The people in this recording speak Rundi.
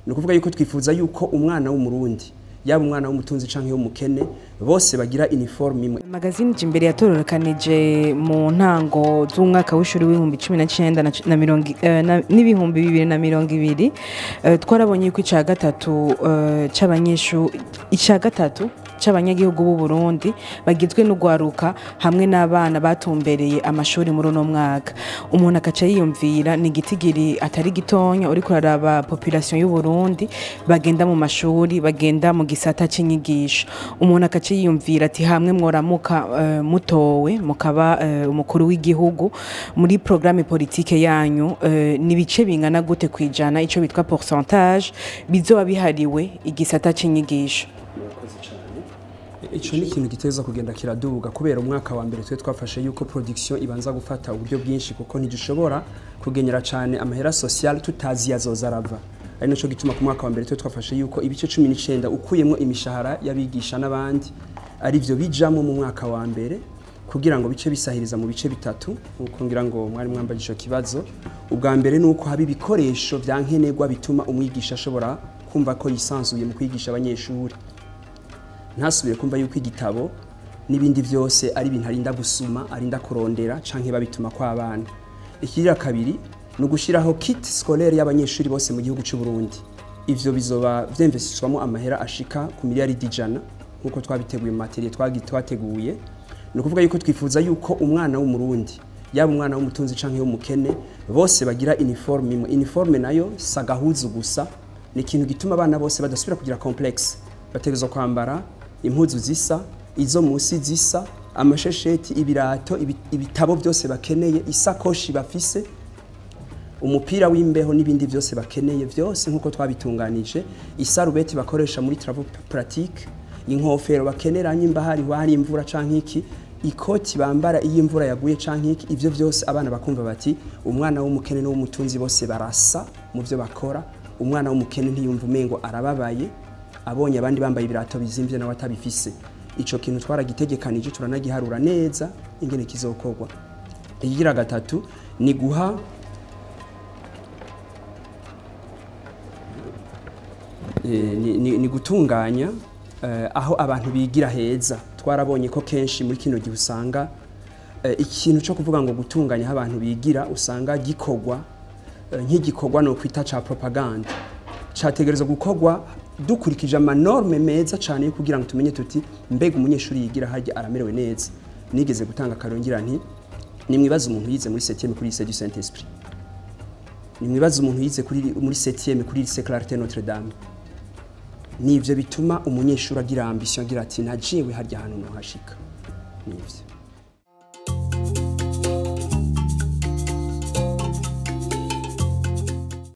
no kuvuga yuko twifuza yuko umwana w'umurundi yaba umwana w'umutunzi canke w'umukene bose bagira uniforme imwe. Magazine imbere yatororokanije mu ntango z'umwaka w'ishuri w'ibihumbi 19 n'ibihumbi 2020 twarabonye ko ica gatatu c'abanyagihugu b'u Burundi bagizwe n'ugwaruka hamwe n'abana batumbereye amashuri muri uno mwaka. Umuntu akaca yiyumvira ni gitigiri atari gitonya uri kuraraba population y'u Burundi bagenda mu mashuri bagenda mu gisata c'inyigisho. Umuntu akaca yiyumvira ati hamwe mworamuka mutowe mukaba umukuru w'igihugu muri programme politique yanyu nibice bingana gute kwijana ico bitwa pourcentage bizoba bihariwe igisata c'inyigisho. Ico ni ikintu giteza kugenda kiraduga kubera umwaka wa mbere twe twafashe yuko production ibanza gufata uburyo bwinshi kuko ntidushobora kugenyera cyane amahera social tutazi yazoza arava. Ari naco gituma ku mwaka wa mbere twe twafashe yuko ibice 19 ukuyemwo imishahara y'abigisha n'abandi ari byo bijamo mu mwaka wa mbere kugira ngo bice bisahiriza mu bice bitatu uko ngira ngo mwari mwambaje ico kibazo. Ubwa mbere nuko haba ibikoresho byankenerwa bituma umwigisha ashobora kumva ko yisanzuye mu kwigisha abanyeshuri, ntasubire kumva yuko igitabo n'ibindi byose ari ibintu arinda gusuma arinda kurondera canke babituma kwa abana. Ikirira kabiri no gushiraho kit scolaire y'abanyeshuri bose mu gihugu cy'u Burundi. Ivyo bizoba vyemvesiswamo amahera ashika ku miliyaridi 100 nkuko twabiteguye mu materiel twateguye. No kuvuga yuko twifuza yuko umwana w'umurundi yaba umwana w'umutunzi canke w'umukene bose bagira uniforme imwe. Uniforme nayo sa gahuzu gusa ni ikintu gituma abana bose badasubira kugira complexe, bategezwa kwambara impuzu zisa, izo munsi zisa, amashesheti, ibirato, ibitabo byose bakeneye, isakoshi bafise, umupira w'imbeho n'ibindi byose bakeneye byose nkuko twabitunganije, isarupeti bakoresha muri travaux pratique, inkofero bakenera nyimba hari imvura canke iki, ikoti bambara iyo imvura yaguye canke iki. Ivyo byose abana bakumva bati umwana w'umukene n'umutunzi bose barasa mu byo bakora. Umwana w'umukene ntiyumva umengo arababaye abonye abandi bambaye ibirato bizimvye nawe atabifise. Ico kintu twaragitegekanije turanagiharura neza ingene kizokorwa. Igira gatatu ni guha ni gutunganya aho abantu bigira heza. Twarabonye ko kenshi muri kino gihe usanga ikintu cyo kuvuga ngo gutunganya aho abantu bigira usanga gikorwa nk'igikorwa no kwita ca propaganda, categerezwa gukorwa dukurikije amanorme meza cyane yo kugira ngo tumenye tuti mbega umunyeshuri yigira harya aramerewe neza. Nigeze gutanga karongira nti nimwibaza umuntu yize muri 7e kuri lycée du Saint-Esprit, nimwibaza umuntu yize muri 7e kuri lycée Clarté Notre Dame. Nivyo bituma umunyeshuri agira ambition agira ati najiwe harya hano no hashika. Nivyo